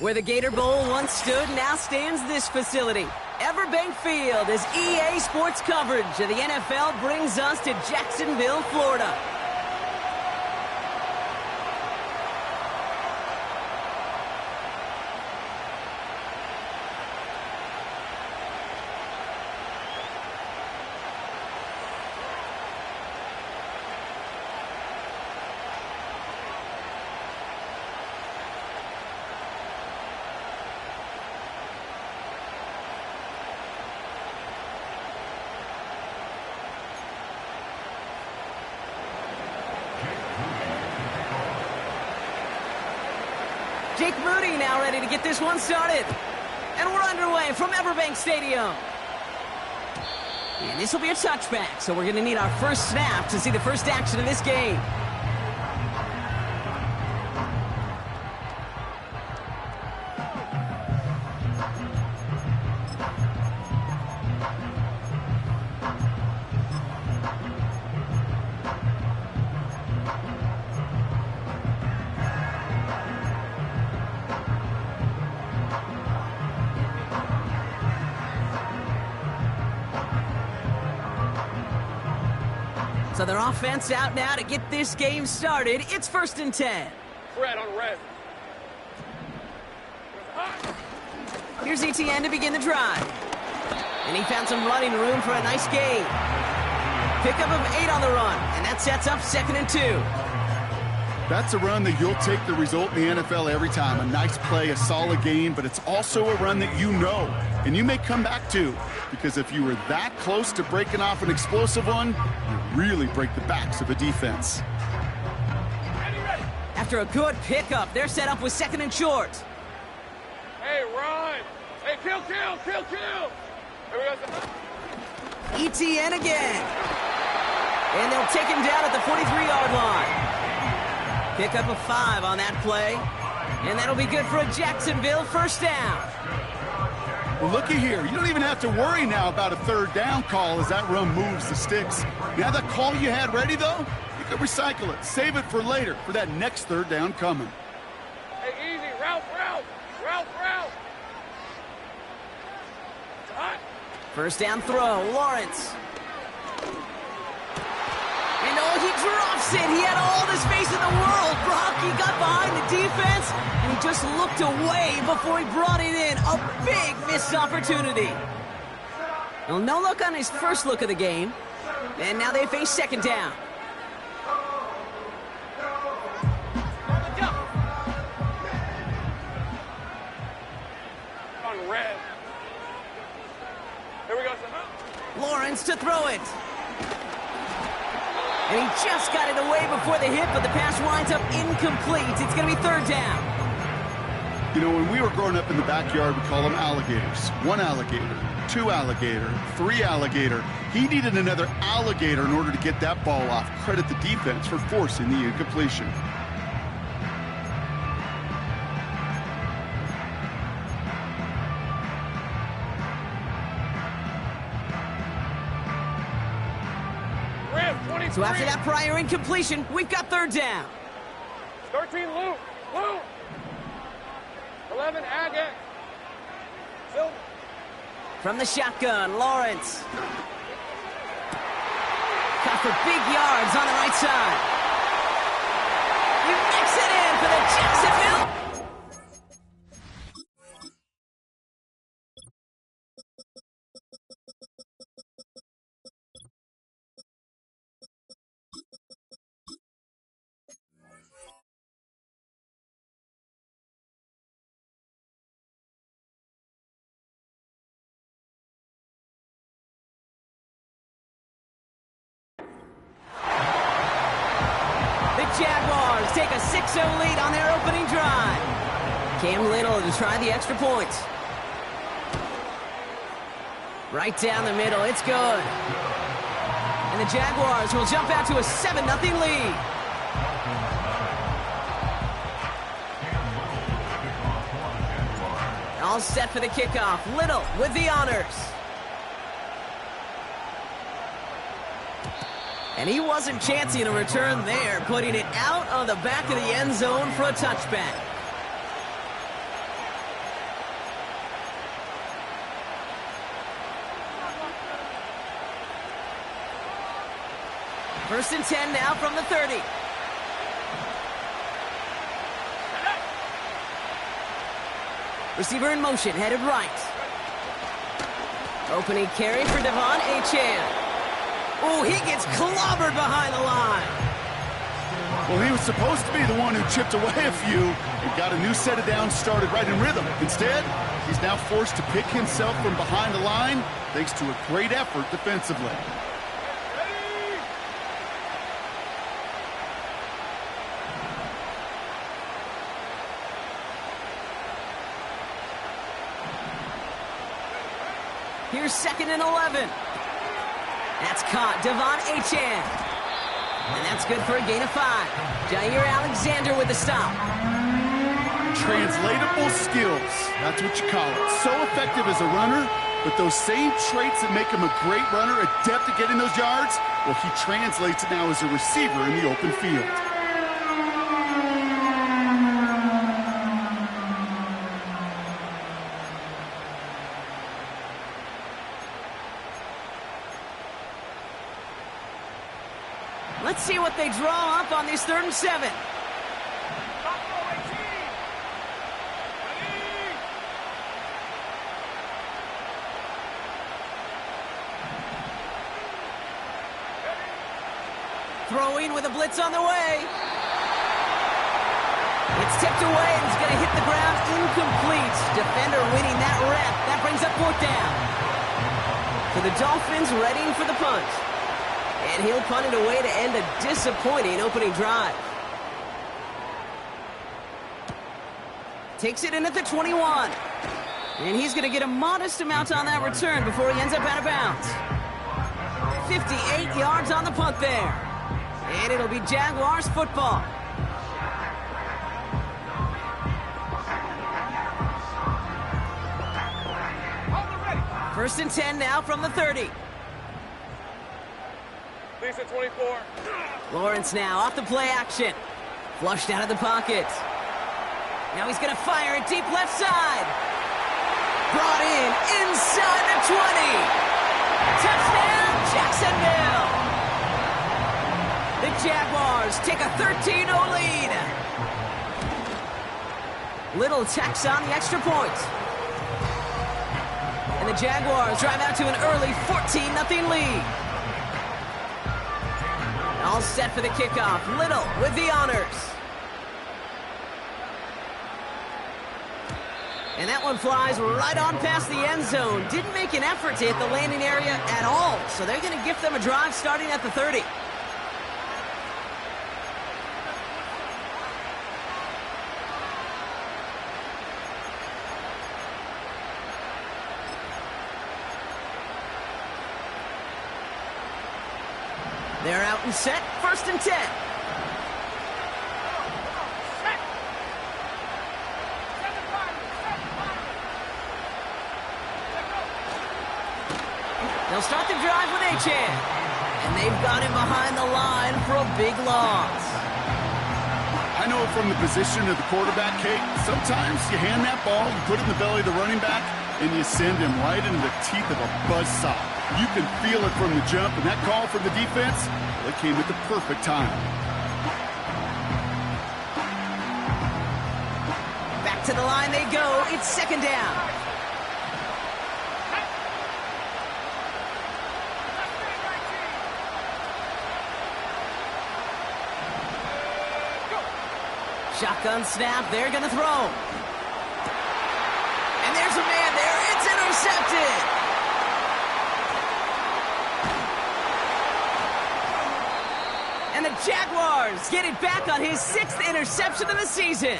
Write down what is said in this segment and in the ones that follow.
Where the Gator Bowl once stood, now stands this facility. Everbank Field, as EA Sports coverage of the NFL brings us to Jacksonville, Florida. Jake Moody now ready to get this one started. And we're underway from Everbank Stadium. And this will be a touchback, so we're going to need our first snap to see the first action of this game. So their offense out now to get this game started. It's 1st and 10. Red on red. Here's ETN to begin the drive. And he found some running room for a nice gain. Pickup of 8 on the run, and that sets up 2nd and 2. That's a run that you'll take the result in the NFL every time. A nice play, a solid gain, but it's also a run that you know, and you may come back to. Because if you were that close to breaking off an explosive one, you really break the backs of a defense. After a good pickup, they're set up with 2nd and short. Hey, run! Hey, kill! Here we go. ETN again. And they'll take him down at the 43-yard line. Pickup of 5 on that play. And that'll be good for a Jacksonville first down. Well, looky here. You don't even have to worry now about a 3rd down call as that run moves the sticks. You have that call you had ready, though? You could recycle it. Save it for later for that next 3rd down coming. Hey, easy. Route. Hot. First down throw, Lawrence. And oh, he drops it. He had all the space in the world. Brock, he got behind the defense, and he just looked away before he brought it in. A big missed opportunity. Well, no look on his first look of the game. And now they face 2nd down. On red. Here we go. Lawrence to throw it. And he just got it away before the hit, but the pass winds up incomplete. It's going to be 3rd down. You know, when we were growing up in the backyard, we call them alligators. 1 alligator, 2 alligator, 3 alligator. He needed another alligator in order to get that ball off. Credit the defense for forcing the incompletion. So after that prior incompletion, we've got 3rd down. 13, Luke. 11, Agate. Silver. From the shotgun, Lawrence. Got for big yards on the right side. He makes it in for the Jacksonville. Jaguars take a 6-0 lead on their opening drive. Cam Little to try the extra point. Right down the middle, it's good. And the Jaguars will jump out to a 7-0 lead. All set for the kickoff. Little with the honors. And he wasn't chancing a return there, putting it out of the back of the end zone for a touchback. First and 10 now from the 30. Receiver in motion, headed right. Opening carry for Devon Achane. Oh, he gets clobbered behind the line. Well, he was supposed to be the one who chipped away a few and got a new set of downs started right in rhythm. Instead, he's now forced to pick himself from behind the line thanks to a great effort defensively. Here's 2nd and 11. That's caught, Devon Achane. And that's good for a gain of 5. Jair Alexander with the stop. Translatable skills, that's what you call it. So effective as a runner, but those same traits that make him a great runner, adept at getting those yards, well, he translates it now as a receiver in the open field. Let's see what they draw up on these 3rd and 7. Throwing with a blitz on the way. It's tipped away and it's going to hit the ground incomplete. Defender winning that rep. That brings up 4th down. For the Dolphins, readying for the punt. And he'll punt it away to end a disappointing opening drive. Takes it in at the 21. And he's going to get a modest amount on that return before he ends up out of bounds. 58 yards on the punt there. And it'll be Jaguars football. First and 10 now from the 30. Lisa 24. Lawrence now off the play action. Flushed out of the pocket. Now he's going to fire it deep left side. Brought in inside the 20. Touchdown, Jacksonville. The Jaguars take a 13-0 lead. Little tax on the extra point. And the Jaguars drive out to an early 14-0 lead. All set for the kickoff. Little with the honors. And that one flies right on past the end zone. Didn't make an effort to hit the landing area at all. So they're going to gift them a drive starting at the 30. They're out and set, 1st and 10. They'll start the drive with Achane. And they've got him behind the line for a big loss. I know from the position of the quarterback, Kate, sometimes you hand that ball, you put it in the belly of the running back, and you send him right into the teeth of a buzzsaw. You can feel it from the jump, and that call from the defense, well, it came at the perfect time. Back to the line they go. It's 2nd down. Shotgun snap. They're going to throw. And there's a man there. It's intercepted. And the Jaguars get it back on his 6th interception of the season.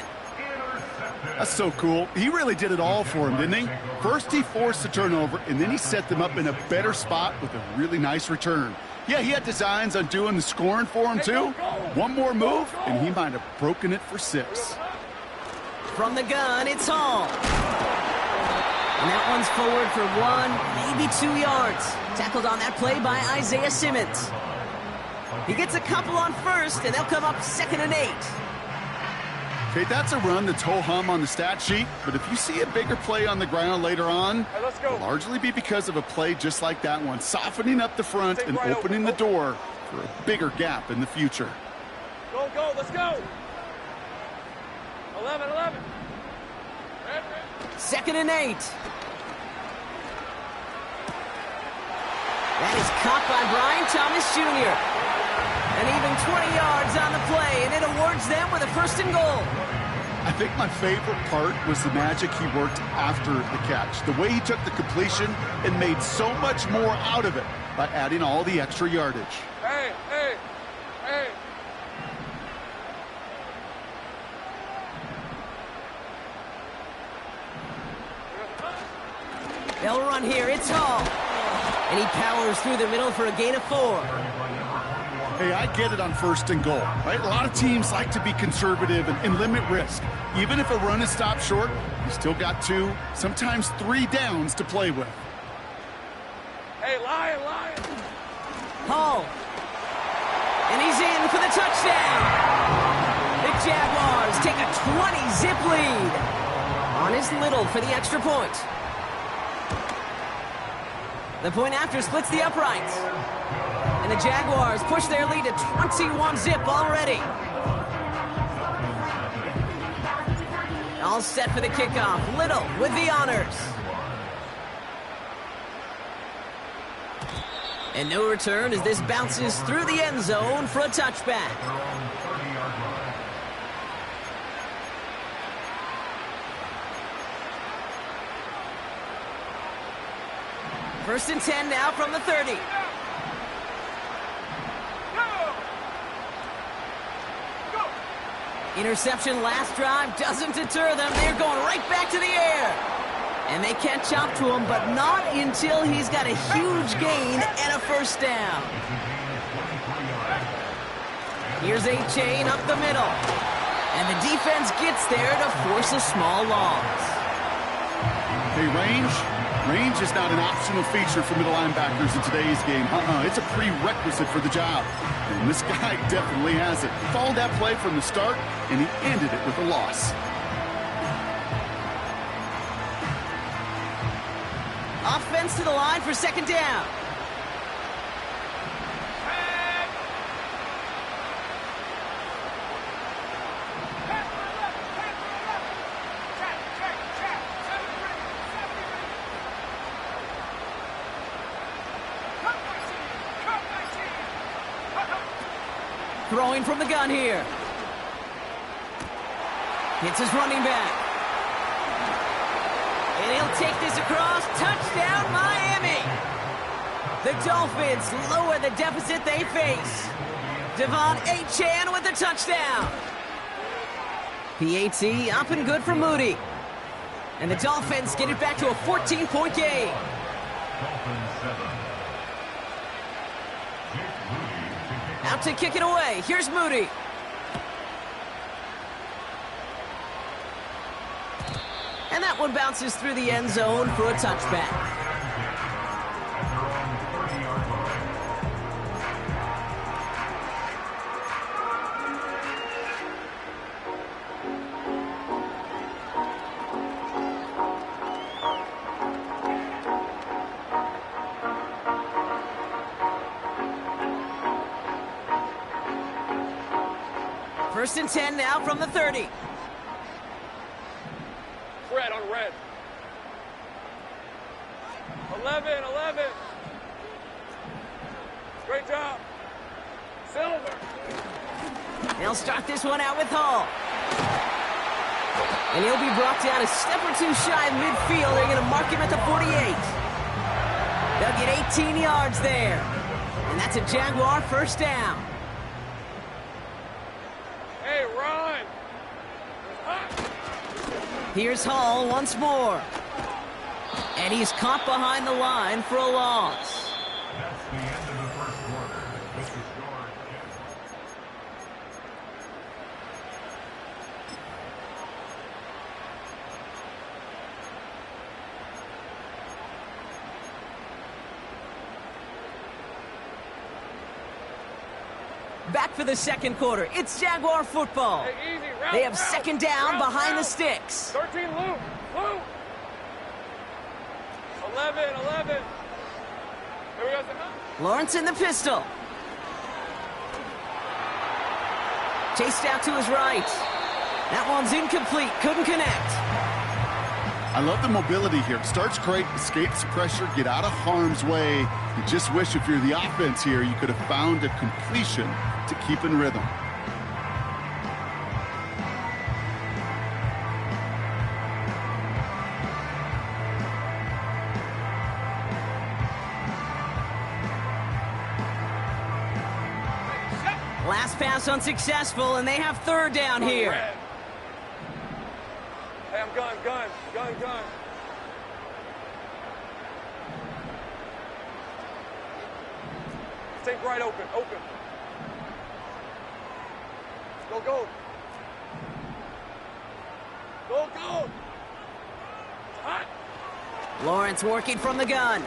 That's so cool. He really did it all for him, didn't he? First, he forced the turnover, and then he set them up in a better spot with a really nice return. Yeah, he had designs on doing the scoring for him, too. One more move, and he might have broken it for 6. From the gun, it's Hall. And that one's forward for 1, maybe 2 yards. Tackled on that play by Isaiah Simmons. He gets a couple on 1st, and they'll come up 2nd and 8. Okay, that's a run that's ho-hum on the stat sheet, but if you see a bigger play on the ground later on, Hey, let's go. it'll largely be because of a play just like that one, softening up the front and opening the door for a bigger gap in the future. Go, go, let's go. 11, 11. Red, red. 2nd and 8. That is caught by Brian Thomas Jr. And even 20 yards on the play, and it awards them with a 1st and goal. I think my favorite part was the magic he worked after the catch. The way he took the completion and made so much more out of it by adding all the extra yardage. Hey, hey, hey. They'll run here. It's Hall. And he powers through the middle for a gain of 4. Hey, I get it on 1st and goal, right? A lot of teams like to be conservative and limit risk. Even if a run is stopped short, you still got 2, sometimes 3 downs to play with. Hey, Lion, Lion. Hall. And he's in for the touchdown. The Jaguars take a 20-zip lead. On his Little for the extra point. The point after splits the uprights. And the Jaguars push their lead to 21-zip already. All set for the kickoff. Little with the honors. And no return as this bounces through the end zone for a touchback. First and 10 now from the 30. Interception last drive doesn't deter them. They're going right back to the air. And they catch up to him, but not until he's got a huge gain and a 1st down. Here's a chain up the middle. And the defense gets there to force a small loss. Hey, range is not an optional feature for middle linebackers in today's game. It's a prerequisite for the job. And this guy definitely has it. He followed that play from the start, and he ended it with a loss. Offense to the line for 2nd down. Throwing from the gun here. Hits his running back. And he'll take this across. Touchdown, Miami. The Dolphins lower the deficit they face. Devon Achane with the touchdown. PAT up and good for Moody. And the Dolphins get it back to a 14-point game. Out to kick it away. Here's Moody. And that one bounces through the end zone for a touchback. First and 10 now from the 30. Red on red. 11, 11. Great job. Silver. They'll start this one out with Hall. And he'll be brought down a step or 2 shy of midfield. They're going to mark him at the 48. They'll get 18 yards there. And that's a Jaguar 1st down. Hey, run. Here's Hall once more. And he's caught behind the line for a loss. That's the end of the 1st quarter. This is your Back for the 2nd quarter. It's Jaguar football. Hey, easy. Route, They have route, 2nd down route, behind the route. sticks. 13, loop. 11, 11. Here we go. Lawrence in the pistol. Chased out to his right. That one's incomplete. Couldn't connect. I love the mobility here. Starts great, escapes pressure, get out of harm's way. You just wish if you're the offense here, you could have found a completion to keep in rhythm. Last pass unsuccessful, and they have third down here. Hey, I'm gun. Take right, open. Go. Hot. Lawrence working from the gun.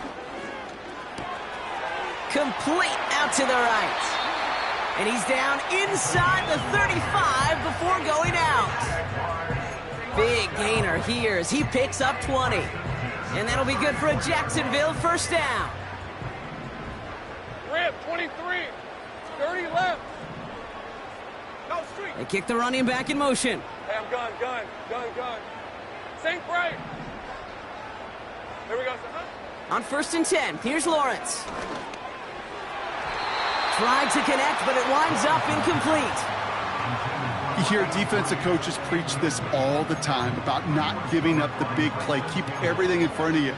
Complete out to the right. And he's down inside the 35 before going out. Big gainer here as he picks up 20. And that'll be good for a Jacksonville first down. Rip, 23. 30 left. No, street. They kick the running back in motion. Hey, I'm gun. Sink right. There we go. On 1st and 10, here's Lawrence. Tried to connect, but it winds up incomplete. You hear defensive coaches preach this all the time about not giving up the big play. Keep everything in front of you.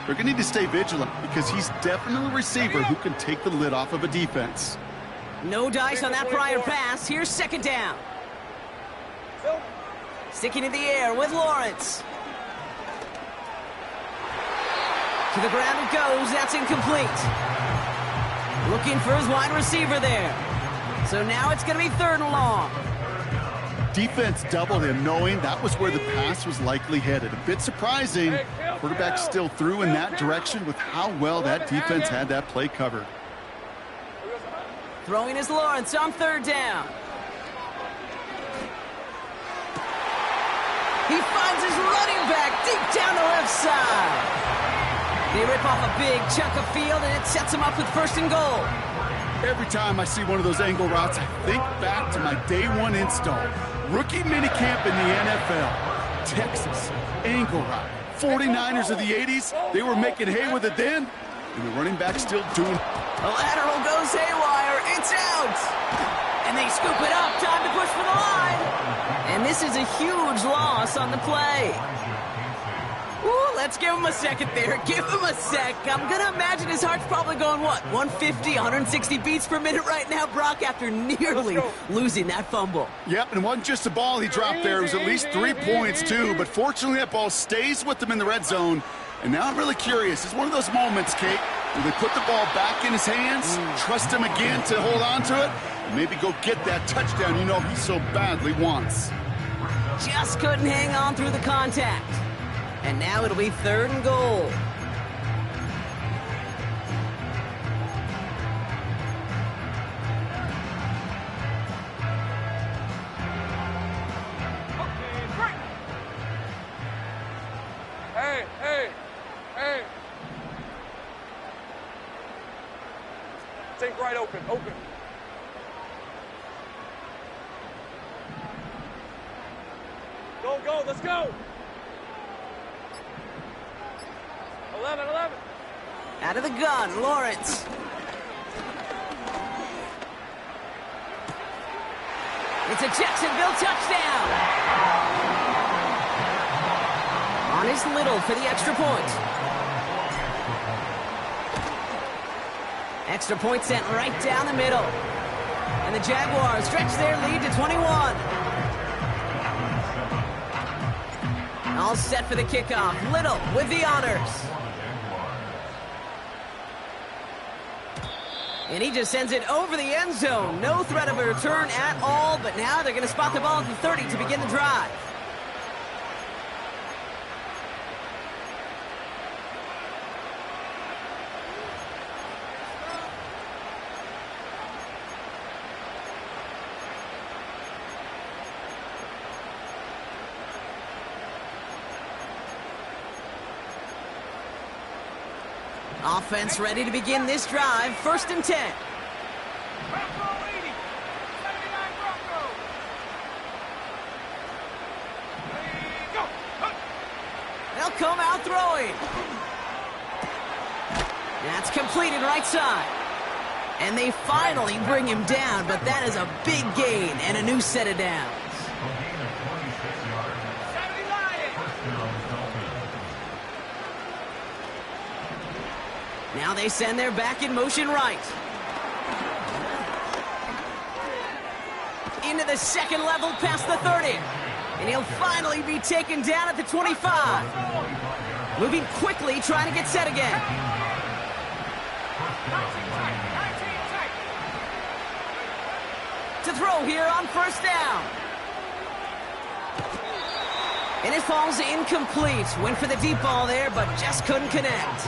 They're going to need to stay vigilant because he's definitely a receiver who can take the lid off of a defense. No dice on that prior pass. Here's second down. Sticking in the air with Lawrence. To the ground it goes. That's incomplete. Looking for his wide receiver there. So now it's going to be 3rd and long. Defense doubled him, knowing that was where the pass was likely headed. A bit surprising. Quarterback still threw in that direction with how well that defense had that play covered. Throwing is Lawrence on 3rd down. He finds his running back deep down the left side. They rip off a big chunk of field, and it sets him up with 1st and goal. Every time I see one of those angle routes, I think back to my day one install. Rookie minicamp in the NFL. Texas, angle route. 49ers of the 80s, they were making hay with it then, and the running back still doing it. The lateral goes haywire. It's out. And they scoop it up. Time to push for the line. And this is a huge loss on the play. Ooh, let's give him a second there. Give him a sec. I'm going to imagine his heart's probably going, what, 150, 160 beats per minute right now, Brock, after nearly losing that fumble. Yep, and it wasn't just a ball he dropped there. It was at least 3 points, too. But fortunately, that ball stays with him in the red zone. And now I'm really curious. It's one of those moments, Kate, where they put the ball back in his hands, trust him again to hold on to it, and maybe go get that touchdown you know he so badly wants. Just couldn't hang on through the contact. And now it'll be 3rd and goal. Hey. Take right, open. Go, let's go. 11. Out of the gun, Lawrence. It's a Jacksonville touchdown. On his Little for the extra point. Extra point sent right down the middle. And the Jaguars stretch their lead to 21. All set for the kickoff. Little with the honors. And he just sends it over the end zone. No threat of a return at all, but now they're going to spot the ball at the 30 to begin the drive. Offense ready to begin this drive. 1st and 10. come out throwing. That's completed right side. And they finally bring him down, but that is a big gain and a new set of downs. Now they send their back in motion right. Into the second level past the 30. And he'll finally be taken down at the 25. Moving quickly, trying to get set again. To throw here on first down. And it falls incomplete. Went for the deep ball there, but just couldn't connect.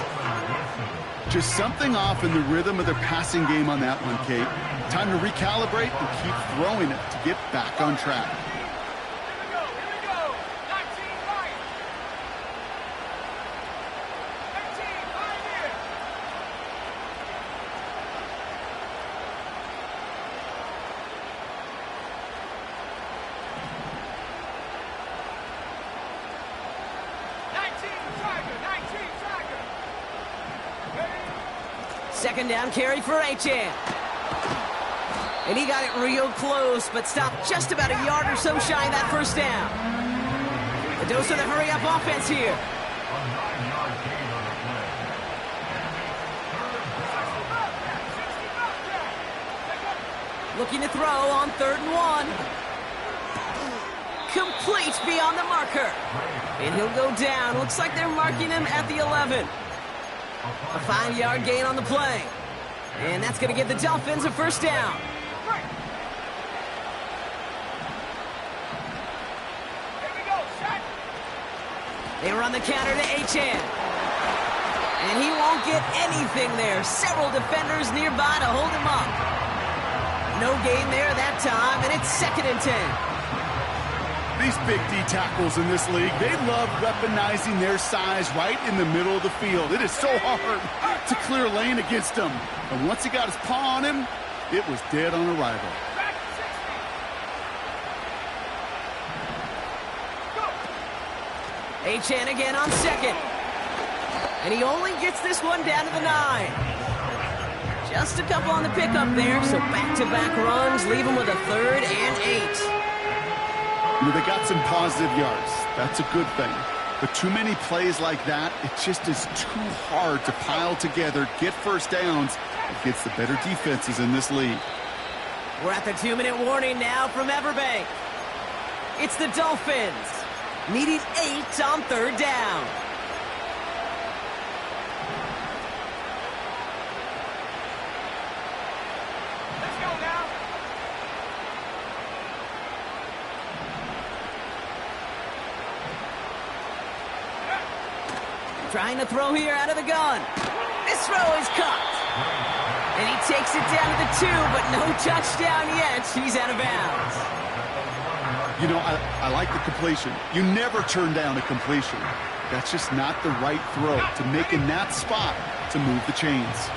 Just something off in the rhythm of their passing game on that one, Kate. Time to recalibrate and keep throwing it to get back on track. Here we go. 19, right. 19, right here. Second down carry for Achan. And he got it real close, but stopped just about a yard or so shy of that first down. The dose of the hurry-up offense here. Looking to throw on 3rd and 1. Complete beyond the marker. And he'll go down. Looks like they're marking him at the 11. A 5-yard gain on the play. And that's going to give the Dolphins a first down. They run the counter to Achan. And he won't get anything there. Several defenders nearby to hold him up. No gain there that time, and it's 2nd and 10. These big D tackles in this league, they love weaponizing their size right in the middle of the field. It is so hard to clear lane against them. And once he got his paw on him, it was dead on arrival. Achan again on 2nd. And he only gets this one down to the 9. Just a couple on the pickup there, so back-to-back runs leave him with a 3rd and 8. You know, they got some positive yards. That's a good thing. But too many plays like that, it just is too hard to pile together, get first downs against the better defenses in this league. We're at the 2-minute warning now from Everbank. It's the Dolphins, needing 8 on 3rd down. Let's go now. Trying to throw here out of the gun. This throw is caught. And he takes it down to the 2, but no touchdown yet. He's out of bounds. You know, I like the completion. You never turn down a completion. That's just not the right throw to make in that spot to move the chains.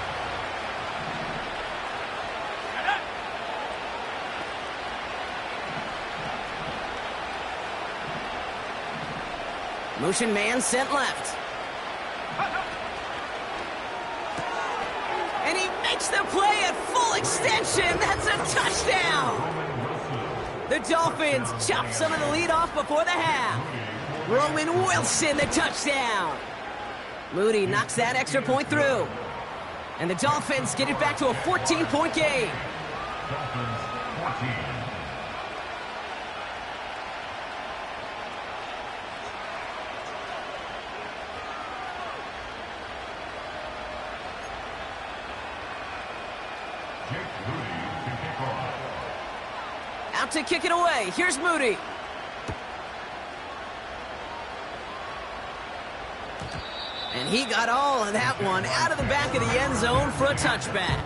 Motion man sent left. And he makes the play at full extension. That's a touchdown. The Dolphins chop some of the lead off before the half. Roman Wilson, the touchdown. Moody knocks that extra point through. And the Dolphins get it back to a 14-point game. Dolphins 14. Out to kick it away. Here's Moody. And he got all of that one out of the back of the end zone for a touchback.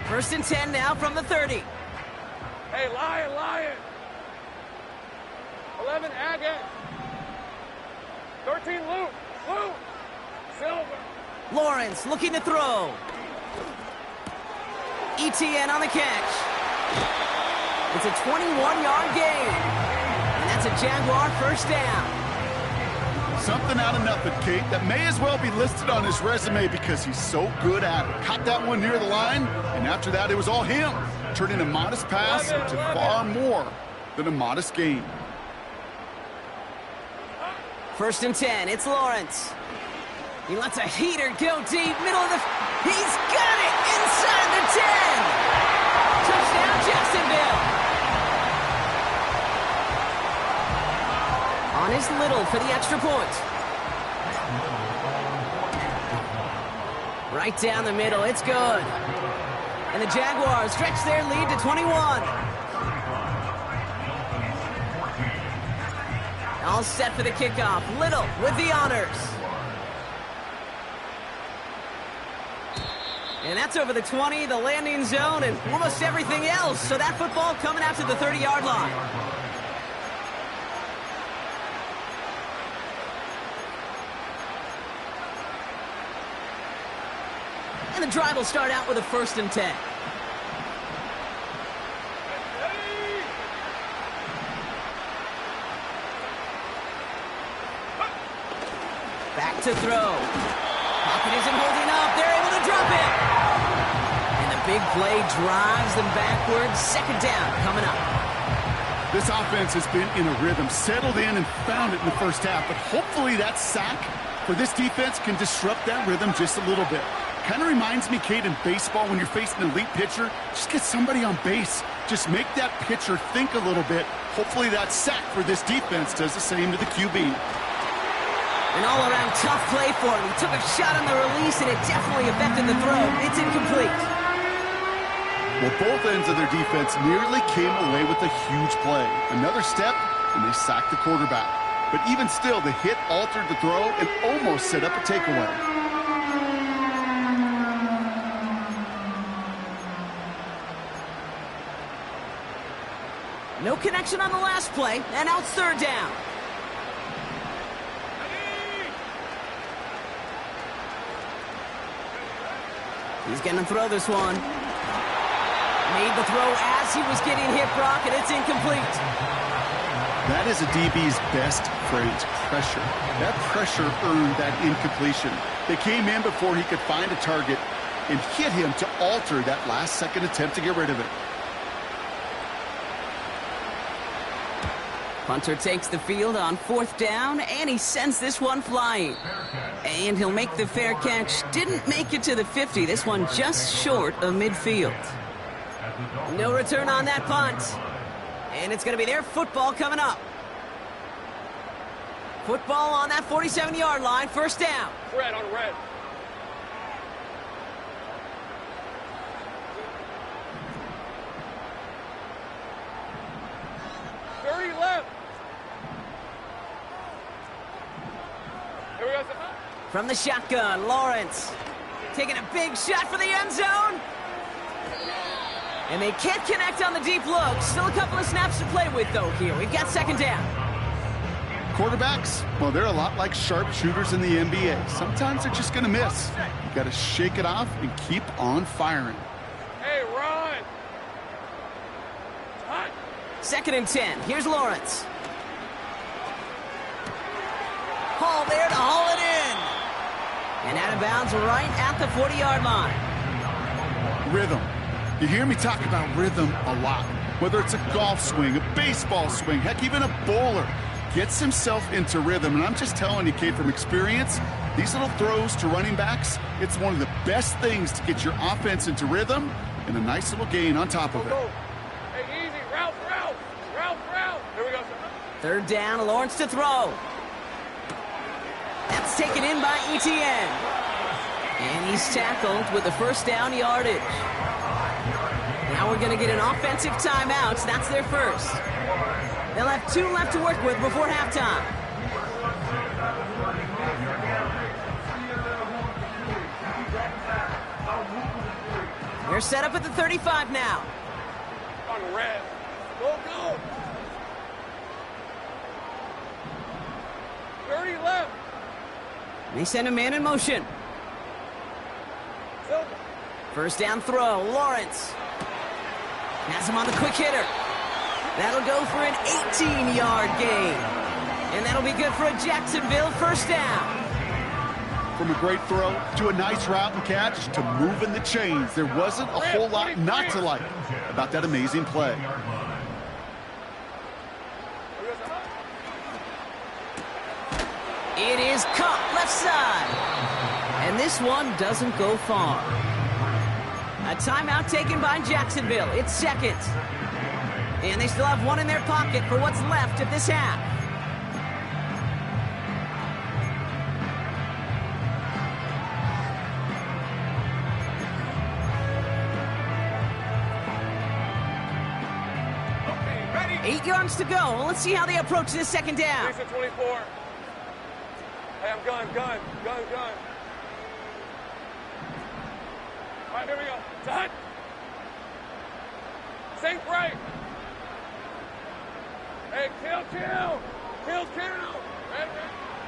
First and 10 now from the 30. Hey, Lion. 11, Agate. 13, Luke. Silver. Lawrence looking to throw. ETN on the catch. It's a 21-yard gain. And that's a Jaguar first down. Something out of nothing, Kate, that may as well be listed on his resume because he's so good at it. Caught that one near the line, and after that, it was all him, turning a modest pass into far more than a modest gain. 1st and 10, it's Lawrence. He lets a heater go deep, middle of the... He's got it inside the 10! Touchdown, Jacksonville! On his Little for the extra point. Right down the middle, it's good. And the Jaguars stretch their lead to 21. All set for the kickoff. Little with the honors. And that's over the 20, the landing zone, and almost everything else. So that football coming out to the 30-yard line. And the drive will start out with a 1st and 10. Back to throw. Pocket isn't holding up. They're able to drop it. And the big play drives them backwards. 2nd down coming up. This offense has been in a rhythm, settled in and found it in the first half. But hopefully that sack for this defense can disrupt that rhythm just a little bit. Kind of reminds me, Kate, in baseball, when you're facing an elite pitcher, just get somebody on base. Just make that pitcher think a little bit. Hopefully that sack for this defense does the same to the QB. An all-around tough play for him. He took a shot on the release, and it definitely affected the throw. It's incomplete. Well, both ends of their defense nearly came away with a huge play. Another step, and they sacked the quarterback. But even still, the hit altered the throw and almost set up a takeaway. No connection on the last play, and now it's 3rd down. He's going to throw this one. Made the throw as he was getting hit, Brock, and it's incomplete. That is a DB's best phrase, pressure. That pressure earned that incompletion. They came in before he could find a target and hit him to alter that last-second attempt to get rid of it. Punter takes the field on 4th down, and he sends this one flying. And he'll make the fair catch. Didn't make it to the 50. This one just short of midfield. No return on that punt. And it's going to be their football coming up. Football on that 47-yard line. 1st down. Red on red. From the shotgun, Lawrence taking a big shot for the end zone. And they can't connect on the deep look. Still a couple of snaps to play with, though, here. We've got 2nd down. Quarterbacks, well, they're a lot like sharpshooters in the NBA. Sometimes they're just going to miss. You got to shake it off and keep on firing. Hey, run! 2nd and 10. Here's Lawrence. Hall there to haul it in. And out of bounds right at the 40-yard line. Rhythm. You hear me talk about rhythm a lot. Whether it's a golf swing, a baseball swing, heck, even a bowler gets himself into rhythm. And I'm just telling you, Kate, from experience, these little throws to running backs, it's one of the best things to get your offense into rhythm and a nice little gain on top of it. Hey, easy. Route. Here we go, sir. 3rd down, Lawrence to throw. That's taken in by ETN. And he's tackled with the 1st down yardage. Now we're going to get an offensive timeout. That's their first. They'll have 2 left to work with before halftime. They're set up at the 35 now. On red. Go. 30 left. They send a man in motion. Silver. First down throw, Lawrence. Has him on the quick hitter. That'll go for an 18-yard gain. And that'll be good for a Jacksonville first down. From a great throw to a nice route and catch to moving the chains. There wasn't a whole lot not to like about that amazing play. It is caught left side. And this one doesn't go far. A timeout taken by Jacksonville. It's second. And they still have one in their pocket for what's left of this half. Okay, ready. 8 yards to go. Let's see how they approach this second down. 24. Hey, I'm gun. All right, here we go. Done. Sink right. Hey, kill. Red.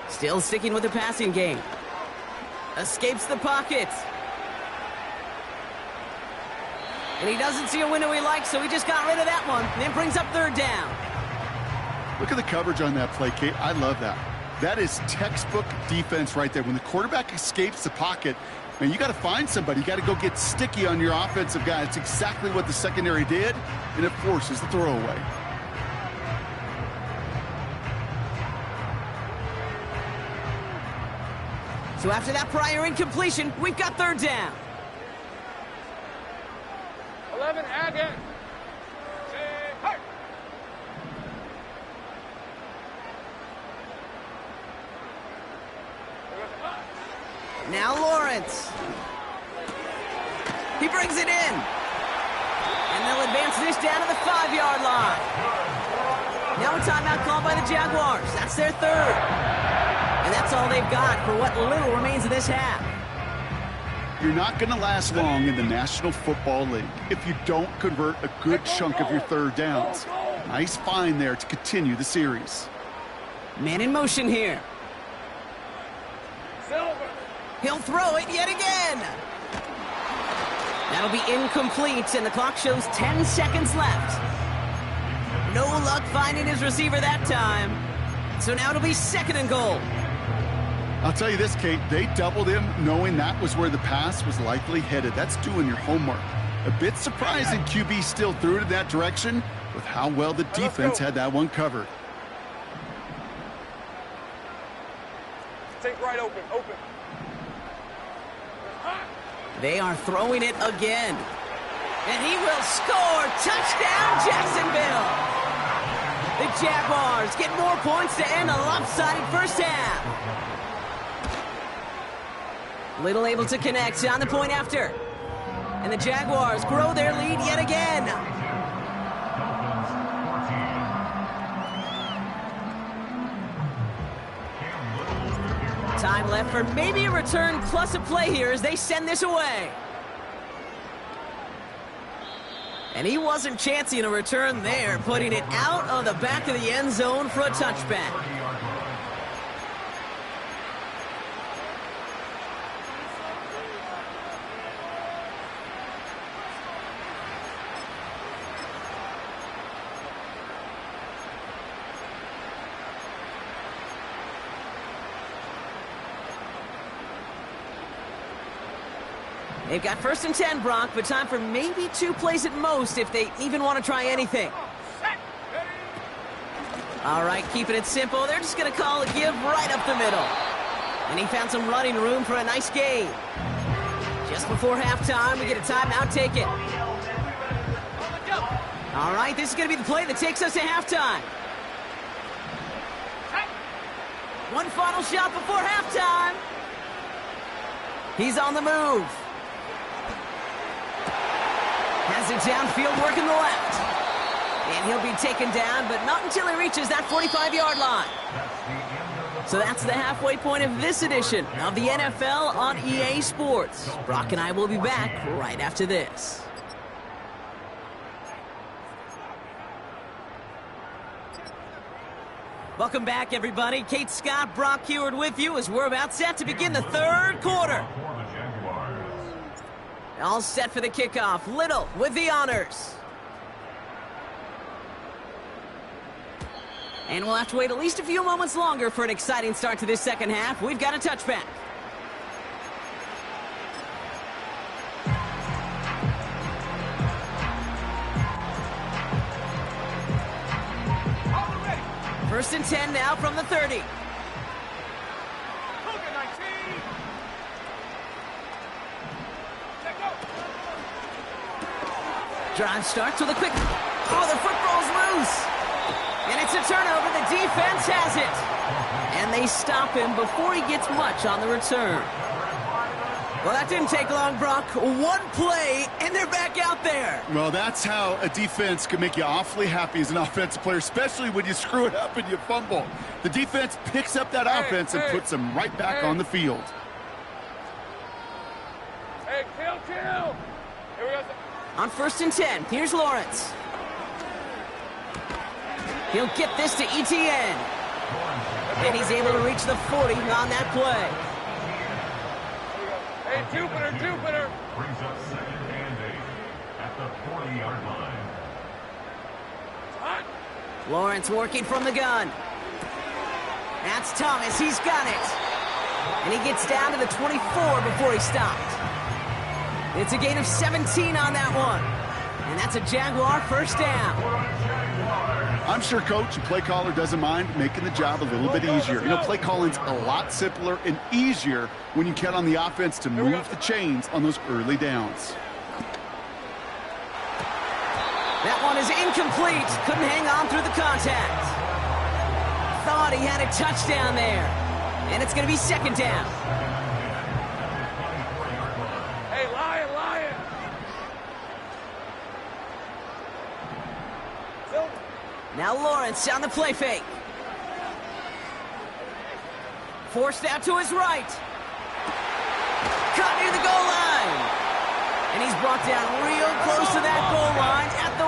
Still sticking with the passing game. Escapes the pocket. And he doesn't see a window he likes, so he just got rid of that one. And then brings up third down. Look at the coverage on that play, Kate. I love that. That is textbook defense right there. When the quarterback escapes the pocket, man, you got to find somebody. You got to go get sticky on your offensive guy. It's exactly what the secondary did, and it forces the throwaway. So after that prior incompletion, we've got third down. 11, again. Hey. Now Lawrence. He brings it in. And they'll advance this down to the 5-yard line. Now a timeout called by the Jaguars. That's their third. And that's all they've got for what little remains of this half. You're not going to last long in the National Football League if you don't convert a good chunk of your third downs. Nice find there to continue the series. Man in motion here. Silver. He'll throw it yet again. That'll be incomplete, and the clock shows 10 seconds left. No luck finding his receiver that time. So now it'll be second and goal. I'll tell you this, Kate, they doubled him knowing that was where the pass was likely headed. That's doing your homework. A bit surprising QB still threw it in that direction with how well the defense had that one covered. Take right open. They are throwing it again. And he will score. Touchdown, Jacksonville. The Jaguars get more points to end a lopsided first half. Little able to connect on the point after. And the Jaguars grow their lead yet again. Time left for maybe a return plus a play here as they send this away. And he wasn't chancing a return there, putting it out of the back of the end zone for a touchback. They've got first and 10, Brock, but time for maybe 2 plays at most if they even want to try anything. All right, keeping it simple. They're just going to call a give right up the middle. And he found some running room for a nice gain. Just before halftime, we get a timeout taken. All right, this is going to be the play that takes us to halftime. One final shot before halftime. He's on the move. Has it downfield, working the left. And he'll be taken down, but not until he reaches that 45-yard line. So that's the halfway point of this edition of the NFL on EA Sports. Brock and I will be back right after this. Welcome back, everybody. Kate Scott, Brock Heward with you as we're about set to begin the third quarter. All set for the kickoff. Little with the honors. And we'll have to wait at least a few moments longer for an exciting start to this second half. We've got a touchback. First and 10 now from the 30. Drive starts with a quick... Oh, the football's loose. And it's a turnover. The defense has it. And they stop him before he gets much on the return. Well, that didn't take long, Brock. One play, and they're back out there. Well, that's how a defense can make you awfully happy as an offensive player, especially when you screw it up and you fumble. The defense picks up that offense and puts them right back on the field. Hey, kill! Here we go. On first and 10, here's Lawrence. He'll get this to ETN. And he's able to reach the 40 on that play. Hey, Jupiter! Brings up 2nd and 8 at the 40-yard line. Hot. Lawrence working from the gun. That's Thomas. He's got it. And he gets down to the 24 before he stopped. It's a gain of 17 on that one. And that's a Jaguar first down. I'm sure coach and play caller doesn't mind making the job a little bit easier. You know, play calling's a lot simpler and easier when you count on the offense to move the chains on those early downs. That one is incomplete. Couldn't hang on through the contact. Thought he had a touchdown there. And it's going to be second down. Hey, Lion! Now Lawrence on the play fake. Forced out to his right. Caught near the goal line. And he's brought down real close to that goal line at the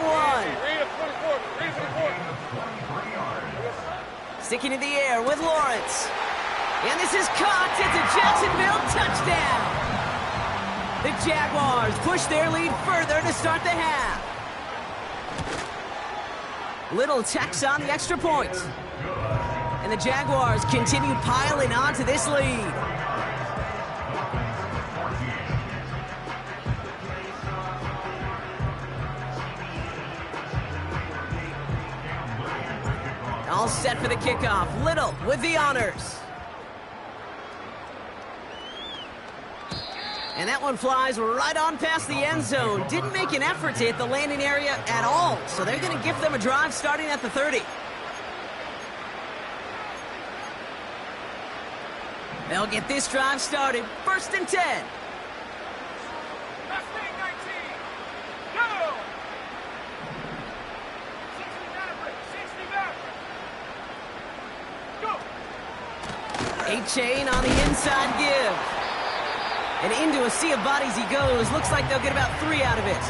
1. Sticking in the air with Lawrence. And this is caught. It's a Jacksonville touchdown. The Jaguars push their lead further to start the half. Little tacks on the extra point. And the Jaguars continue piling on to this lead. All set for the kickoff. Little with the honors. And that one flies right on past the end zone. Didn't make an effort to hit the landing area at all. So they're going to give them a drive starting at the 30. They'll get this drive started. First and 10. Left wing 19. Go! 60 back. Go! 8-chain on the inside give. And into a sea of bodies he goes. Looks like they'll get about 3 out of it.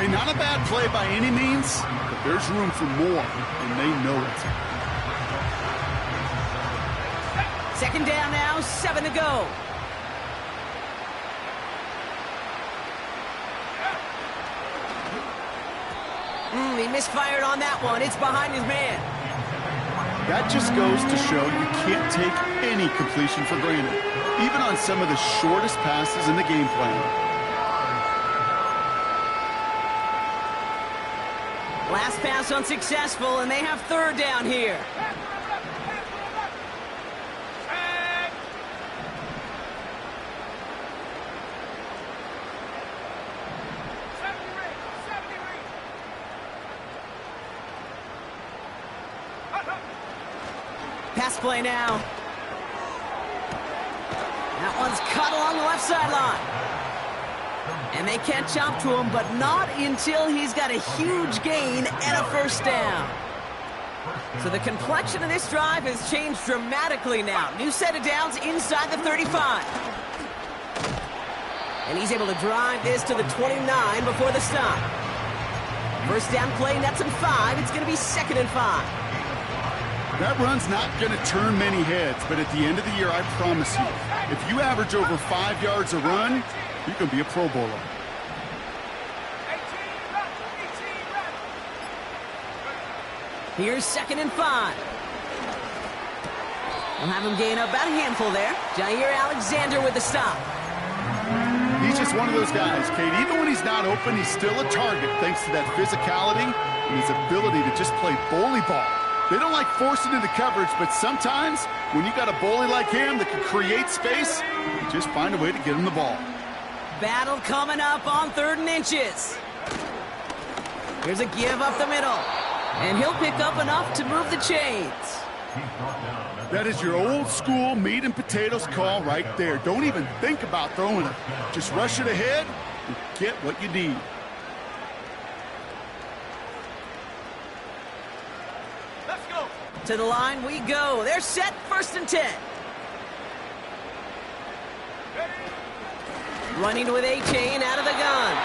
Hey, not a bad play by any means, but there's room for more, and they know it. Second down now, 7 to go. He misfired on that one. It's behind his man. That just goes to show you can't take any completion for granted, even on some of the shortest passes in the game plan. Last pass unsuccessful, and they have third down here. Pass play now. That one's cut along the left sideline. And they catch up to him, but not until he's got a huge gain and a first down. So the complexion of this drive has changed dramatically now. New set of downs inside the 35. And he's able to drive this to the 29 before the stop. First down play, nets him 5. It's going to be 2nd and 5. That run's not going to turn many heads, but at the end of the year, I promise you, If you average over 5 yards a run, you can be a Pro Bowler. Here's 2nd and 5. We'll have him gain about a handful there. Jair Alexander with the stop. He's just one of those guys, Kate. Even when he's not open, he's still a target thanks to that physicality and his ability to just play bully ball. They don't like forcing into coverage, but sometimes when you got a bully like him that can create space, you just find a way to get him the ball. Battle coming up on 3rd and inches. Here's a give up the middle. And he'll pick up enough to move the chains. That is your old school meat and potatoes call right there. Don't even think about throwing it. Just rush it ahead and get what you need. Let's go. To the line we go. They're set, 1st and 10. Running with A-Chain out of the gun.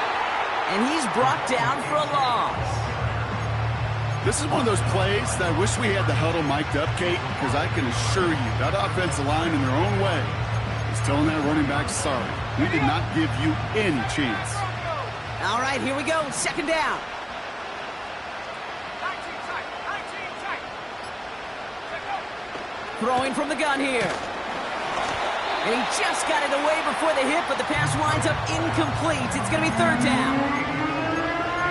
And he's brought down for a loss. This is one of those plays that I wish we had the huddle mic'd up, Kate, because I can assure you that offensive line in their own way is telling that running back, sorry, we did not give you any chance. All right, here we go. 2nd down. 19 tight. 19 tight. Let's go. Throwing from the gun here. And he just got it away before the hit, but the pass winds up incomplete. It's going to be 3rd down.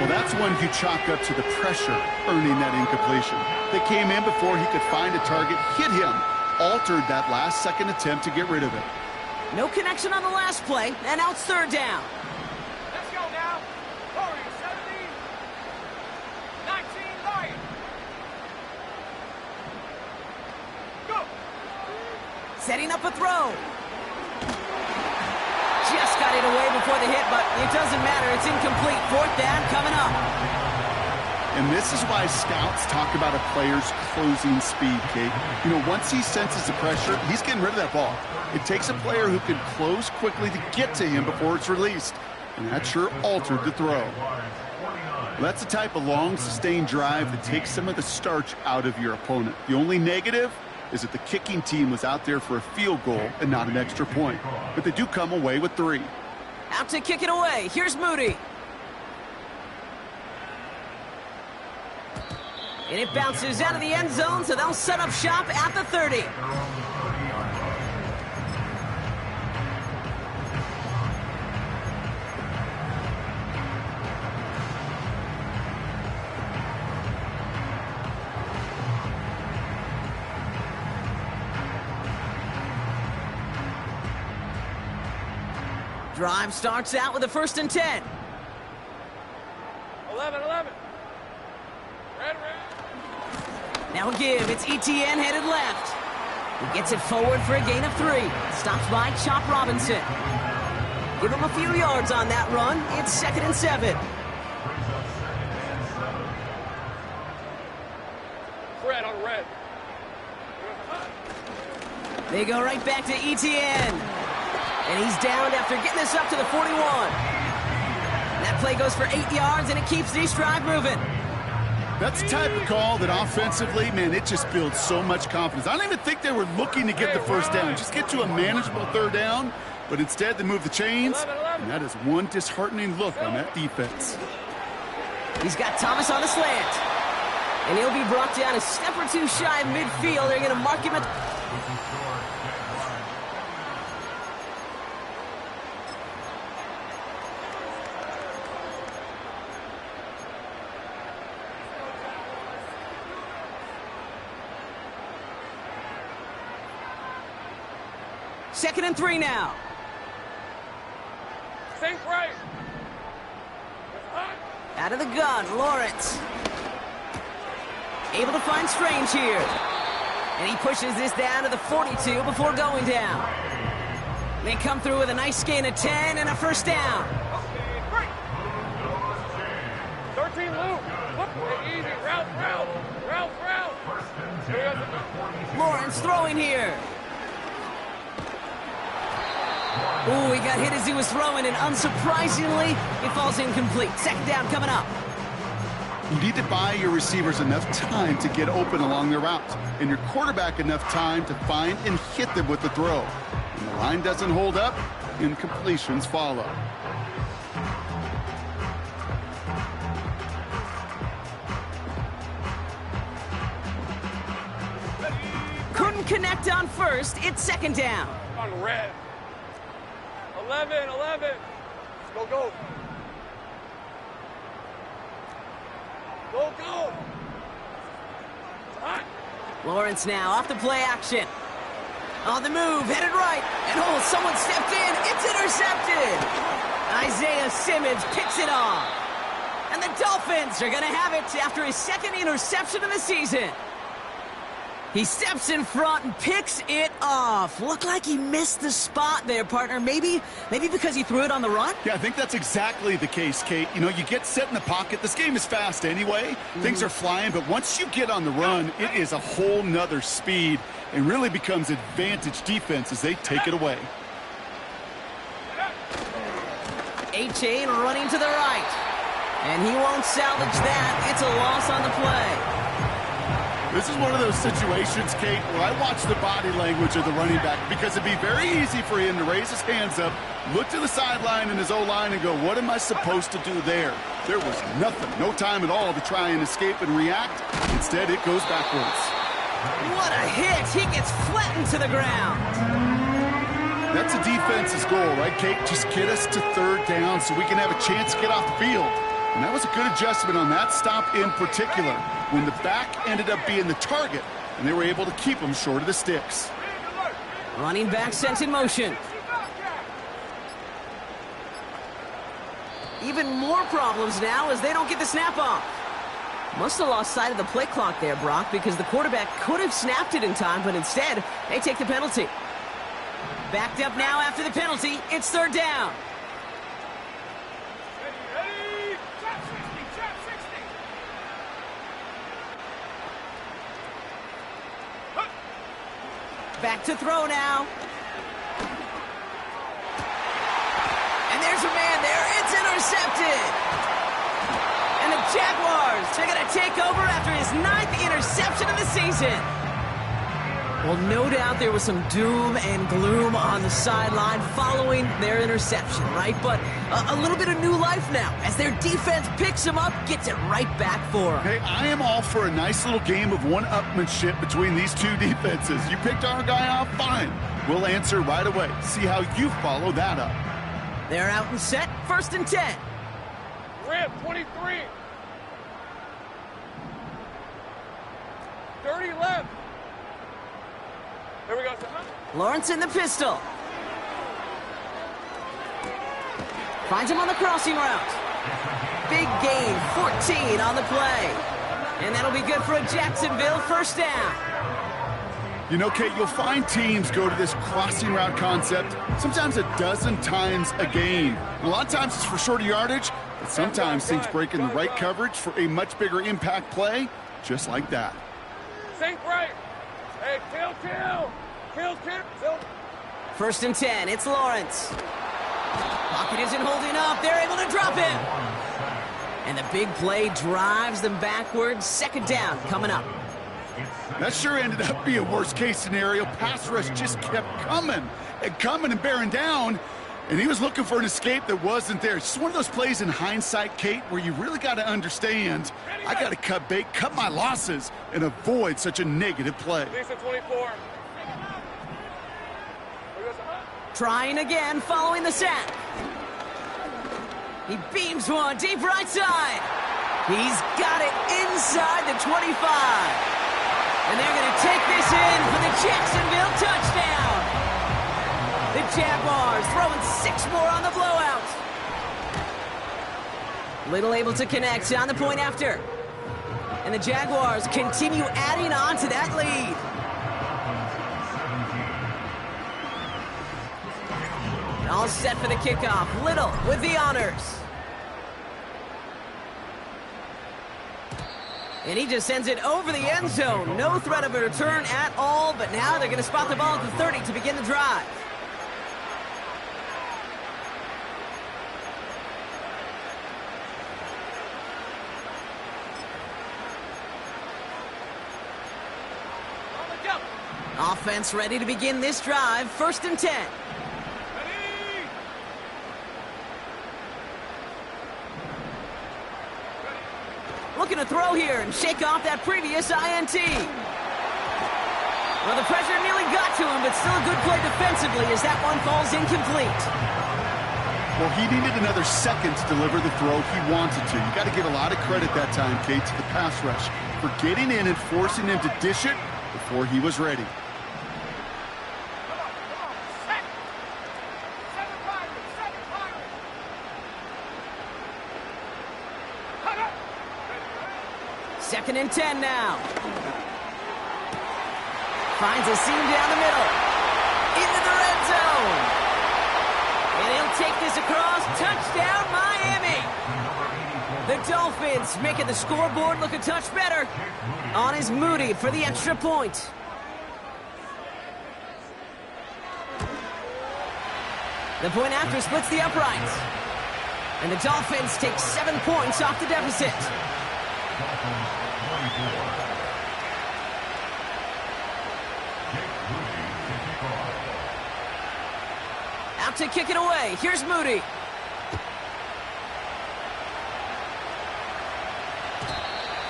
Well, that's one you chalk up to the pressure earning that incompletion. They came in before he could find a target, hit him, altered that last second attempt to get rid of it. No connection on the last play, and now it's 3rd down. Let's go now. 40, 70, 19, Lion. Go. Setting up a throw. Just got it away before the hit, but it doesn't matter. It's incomplete. 4th down coming up. And this is why scouts talk about a player's closing speed, Kate. You know, once he senses the pressure, he's getting rid of that ball. It takes a player who can close quickly to get to him before it's released. And that sure altered the throw. That's the type of long, sustained drive that takes some of the starch out of your opponent. The only negative is that the kicking team was out there for a field goal and not an extra point. But they do come away with 3. Out to kick it away. Here's Moody. And it bounces out of the end zone, so they'll set up shop at the 30. Drive starts out with a 1st and 10. 11. Red. Now a give. It's ETN headed left. He gets it forward for a gain of 3. Stops by Chop Robinson. Give him a few yards on that run. It's 2nd and 7. Red on red. They go right back to ETN. And he's downed after getting this up to the 41. That play goes for 8 yards, and it keeps this drive moving. That's the type of call that offensively, man, it just builds so much confidence. I don't even think they were looking to get the 1st down. Just get to a manageable 3rd down, but instead they move the chains, and that is one disheartening look on that defense. He's got Thomas on the slant. And he'll be brought down a step or 2 shy of midfield. They're going to mark him at... Second and 3 now. Think right. Out of the gun, Lawrence. Able to find Strange here. And he pushes this down to the 42 before going down. They come through with a nice gain of 10 and a 1st down. 13 loop. Easy. Route. Lawrence throwing here. Ooh, he got hit as he was throwing, and unsurprisingly, it falls incomplete. 2nd down coming up. You need to buy your receivers enough time to get open along their routes, and your quarterback enough time to find and hit them with the throw. When the line doesn't hold up, incompletions follow. Couldn't connect on first. It's second down. On red. 11. Go, go. Go, go. Hot. Lawrence now off the play action. On the move, headed right. And someone stepped in. It's intercepted. Isaiah Simmons picks it off. And the Dolphins are going to have it after his second interception of the season. He steps in front and picks it off. Looked like he missed the spot there, partner. Maybe because he threw it on the run? Yeah, I think that's exactly the case, Kate. You know, you get set in the pocket. This game is fast anyway. Things are flying, but once you get on the run, it is a whole nother speed and really becomes advantage defense as they take it away. A-Chain running to the right. And he won't salvage that. It's a loss on the play. This is one of those situations, Kate, where I watch the body language of the running back because it'd be very easy for him to raise his hands up, look to the sideline in his O-line and go, what am I supposed to do there? There was nothing, no time at all to try and escape and react. Instead, it goes backwards. What a hit! He gets flattened to the ground. That's a defense's goal, right, Kate? Just get us to third down so we can have a chance to get off the field. And that was a good adjustment on that stop in particular, when the back ended up being the target, and they were able to keep him short of the sticks. Running back sent in motion. Even more problems now as they don't get the snap off. Must have lost sight of the play clock there, Brock, because the quarterback could have snapped it in time, but instead, they take the penalty. Backed up now after the penalty, it's third down. Back to throw now. And there's a man there. It's intercepted. And the Jaguars are going to take over after his 9th interception of the season. Well, no doubt there was some doom and gloom on the sideline following their interception, right? But a little bit of new life now as their defense picks him up, gets it right back for him. Hey, I am all for a nice little game of one-upmanship between these two defenses. You picked our guy off, fine. We'll answer right away. See how you follow that up. They're out and set, 1st and 10. Red, 23. 30 left. Here we go. Lawrence in the pistol. Finds him on the crossing route. Big gain, 14 on the play. And that'll be good for a Jacksonville first down. You know, Kate, you'll find teams go to this crossing route concept sometimes a dozen times a game. A lot of times it's for shorter yardage, but sometimes things break in the right coverage for a much bigger impact play, just like that. Sink right. Hey, kill. Kill. 1st and 10, it's Lawrence. Pocket isn't holding up, they're able to drop him. And the big play drives them backwards. 2nd down coming up. That sure ended up being a worst-case scenario. Pass rush just kept coming and bearing down, and he was looking for an escape that wasn't there. It's just one of those plays in hindsight, Kate, where you really got to understand, I got to cut bait, cut my losses, and avoid such a negative play. Lisa, 24. Trying again following the sack. He beams one deep right side. He's got it inside the 25. And they're going to take this in for the Jacksonville touchdown. The Jaguars throwing 6 more on the blowout. Little able to connect on the point after. And the Jaguars continue adding on to that lead. All set for the kickoff. Little with the honors. And he just sends it over the end zone. No threat of a return at all, but now they're going to spot the ball at the 30 to begin the drive. Offense ready to begin this drive. 1st and 10. Looking to throw here and shake off that previous INT. Well, the pressure nearly got to him, but still a good play defensively as that one falls incomplete. Well, he needed another second to deliver the throw he wanted to. You got to give a lot of credit that time, Kate, to the pass rush for getting in and forcing him to dish it before he was ready. Second and 10 now. Finds a seam down the middle. Into the red zone. And he'll take this across. Touchdown, Miami. The Dolphins making the scoreboard look a touch better. On is Moody for the extra point. The point after splits the uprights. And the Dolphins take 7 points off the deficit. Out to kick it away. Here's Moody.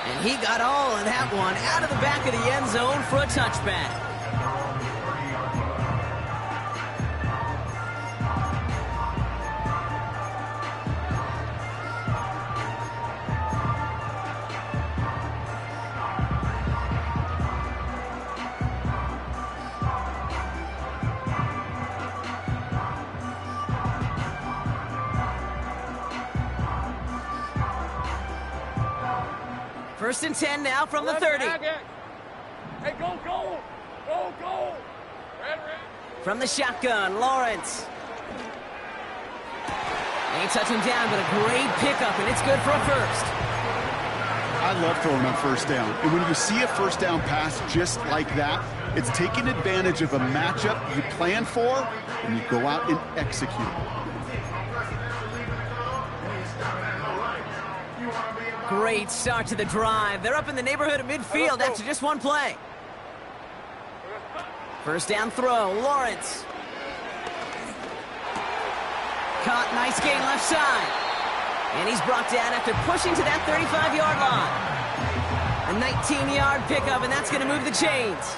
And he got all of that one out of the back of the end zone for a touchback. First and 10 now from the 30. Hey, go, go! Go, go! Red. From the shotgun, Lawrence. Ain't touching down, but a great pickup, and it's good for a first. I love throwing on 1st down. And when you see a 1st down pass just like that, it's taking advantage of a matchup you plan for, and you go out and execute. Great start to the drive. They're up in the neighborhood of midfield after just one play. First down throw, Lawrence. Caught, nice gain left side. And he's brought down after pushing to that 35-yard line. A 19-yard pickup, and that's going to move the chains.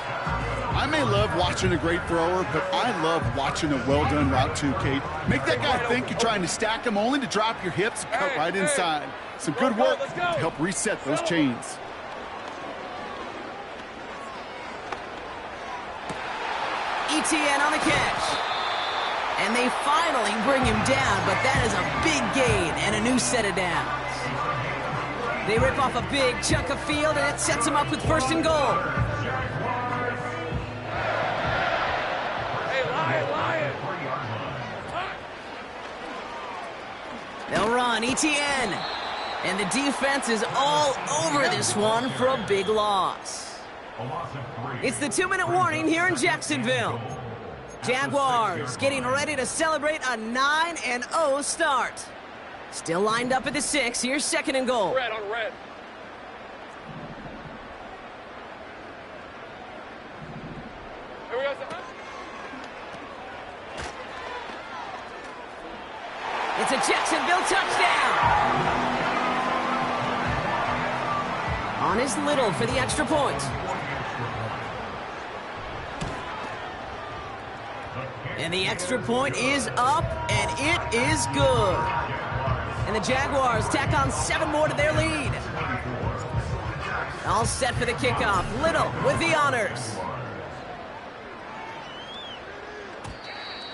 I may love watching a great thrower, but I love watching a well-done route too, Kate. Make that guy think you're trying to stack him only to drop your hips and cut right inside. Some good work to help reset those chains. ETN on the catch. And they finally bring him down, but that is a big gain and a new set of downs. They rip off a big chunk of field, and it sets them up with 1st and goal. They'll run, ETN. And the defense is all over this one for a big loss. It's the 2-minute warning here in Jacksonville. Jaguars getting ready to celebrate a 9-0 start. Still lined up at the 6. Here's 2nd and goal. Red on red. Here we go. It's a Jacksonville touchdown. On is Little for the extra point. And the extra point is up, and it is good. And the Jaguars tack on 7 more to their lead. All set for the kickoff. Little with the honors.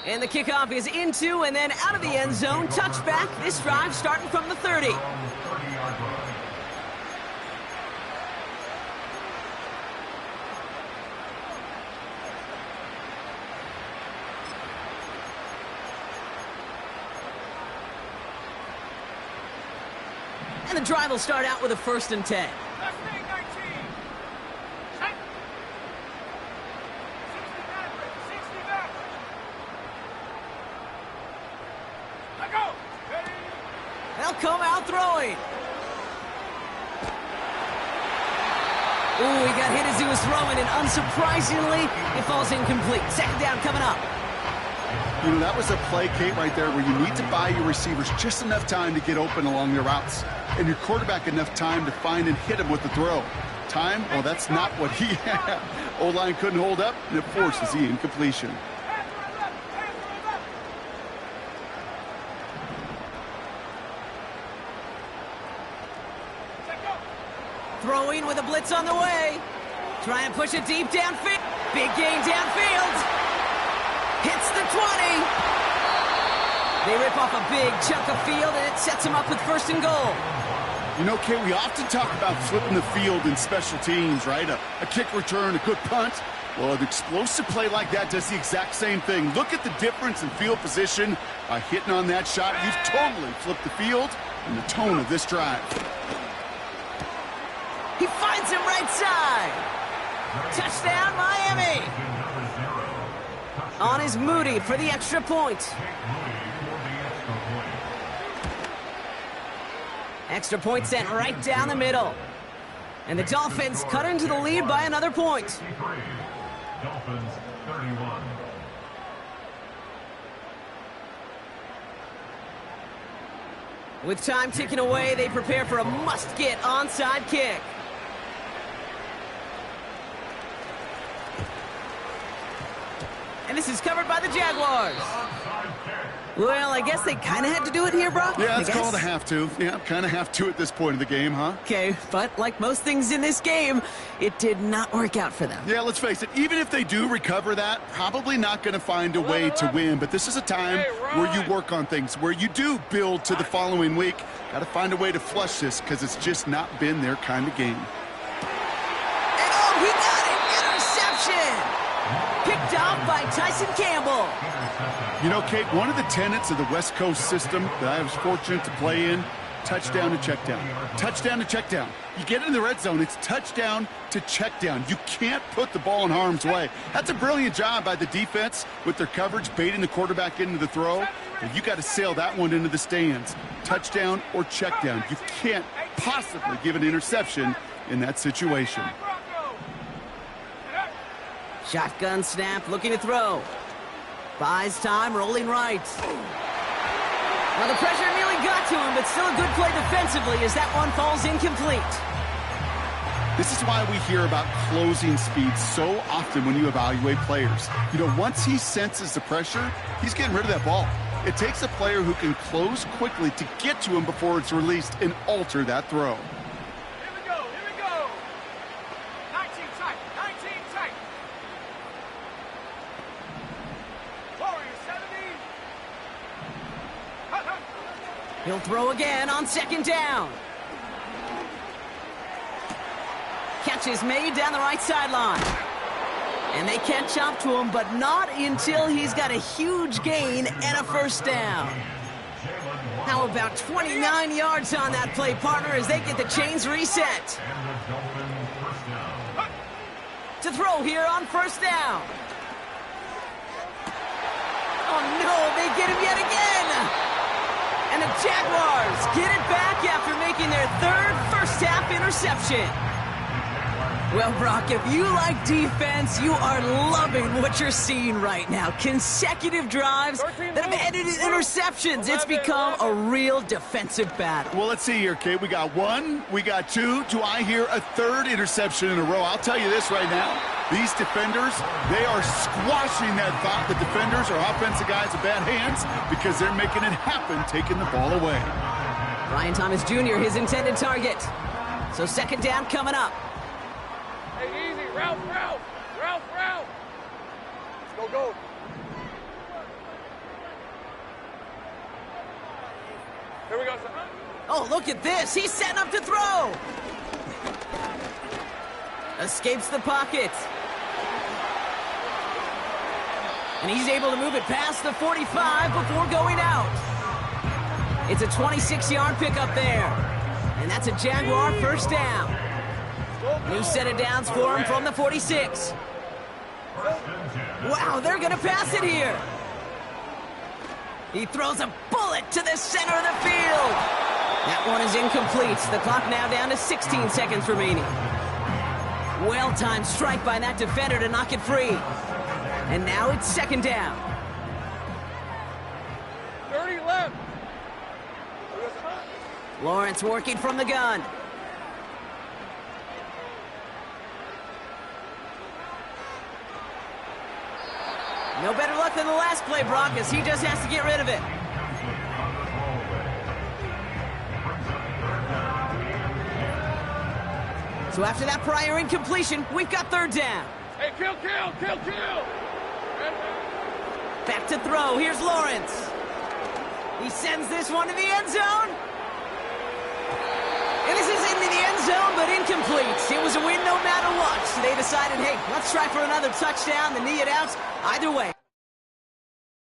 And the kickoff is into and then out of the end zone. Touchback. This drive starting from the 30. And the drive will start out with a 1st and 10. They'll come out throwing. Ooh, he got hit as he was throwing, and unsurprisingly, it falls incomplete. Second down coming up. You know, that was a play, Kate, right there where you need to buy your receivers just enough time to get open along their routes, and your quarterback enough time to find and hit him with the throw. Time? Well, that's not what he had. O-line couldn't hold up, and it forces the incompletion. Throwing with a blitz on the way. Try and push it deep downfield. Big gain downfield. Hits the 20. They rip off a big chunk of field, and it sets them up with first and goal. You know, Kate, we often talk about flipping the field in special teams, right? A kick return, a good punt. Well, an explosive play like that does the exact same thing. Look at the difference in field position. By hitting on that shot, you've totally flipped the field and the tone of this drive. He finds him right side. Touchdown, Miami. On is Moody for the extra point. Extra point sent right down the middle. And the Dolphins cut into the lead by another point. Dolphins 31. With time ticking away, they prepare for a must-get onside kick. And this is covered by the Jaguars. Well, I guess they kind of had to do it here, Brock. Yeah, it's called a have to. Yeah, kind of have to at this point of the game, huh? Okay, but like most things in this game, it did not work out for them. Yeah, let's face it, even if they do recover that, probably not going to find a way to win. But this is a time where you work on things, where you do build to the following week. Got to find a way to flush this because it's just not been their kind of game. And oh, he got it! Interception! Picked off by Tyson Campbell. You know, Kate, one of the tenets of the West Coast system that I was fortunate to play in, touchdown to check down. Touchdown to check down. You get in the red zone, it's touchdown to check down. You can't put the ball in harm's way. That's a brilliant job by the defense with their coverage, baiting the quarterback into the throw. But you got to sail that one into the stands. Touchdown or check down. You can't possibly give an interception in that situation. Shotgun snap, looking to throw. Buys time, rolling right. Well, the pressure nearly got to him, but still a good play defensively as that one falls incomplete. This is why we hear about closing speed so often when you evaluate players. You know, once he senses the pressure, he's getting rid of that ball. It takes a player who can close quickly to get to him before it's released and alter that throw. Here we go, here we go. 19 tight, 19 tight. Warrior 70. He'll throw again on second down. Catch is made down the right sideline. And they catch up to him, but not until he's got a huge gain and a first down. How about 29 yards on that play, partner, as they get the chains reset. To throw here on first down. Oh, no, they get him yet again. And the Jaguars get it back after making their third first-half interception. Well, Brock, if you like defense, you are loving what you're seeing right now. Consecutive drives that have ended in interceptions. It's become a real defensive battle. Well, let's see here, Kate. We got one, we got two. Do I hear a third interception in a row? I'll tell you this right now. These defenders, they are squashing that thought that defenders are offensive guys with bad hands because they're making it happen, taking the ball away. Brian Thomas Jr., his intended target. So second down coming up. Hey, easy. Ralph. Let's go. Here we go, son. Oh, look at this. He's setting up to throw. Escapes the pocket. And he's able to move it past the 45 before going out. It's a 26-yard pickup there. And that's a Jaguar first down. New set of downs for him from the 46. Wow, they're going to pass it here. He throws a bullet to the center of the field. That one is incomplete. The clock now down to 16 seconds remaining. Well-timed strike by that defender to knock it free. And now it's second down. 30 left. Lawrence working from the gun. No better luck than the last play, Brock, as he just has to get rid of it. So after that prior incompletion, we've got third down. Hey, kill! Back to throw. Here's Lawrence. He sends this one to the end zone. And this is into the end zone, but incomplete. It was a win no matter what. So they decided, hey, let's try for another touchdown. The knee it out. Either way.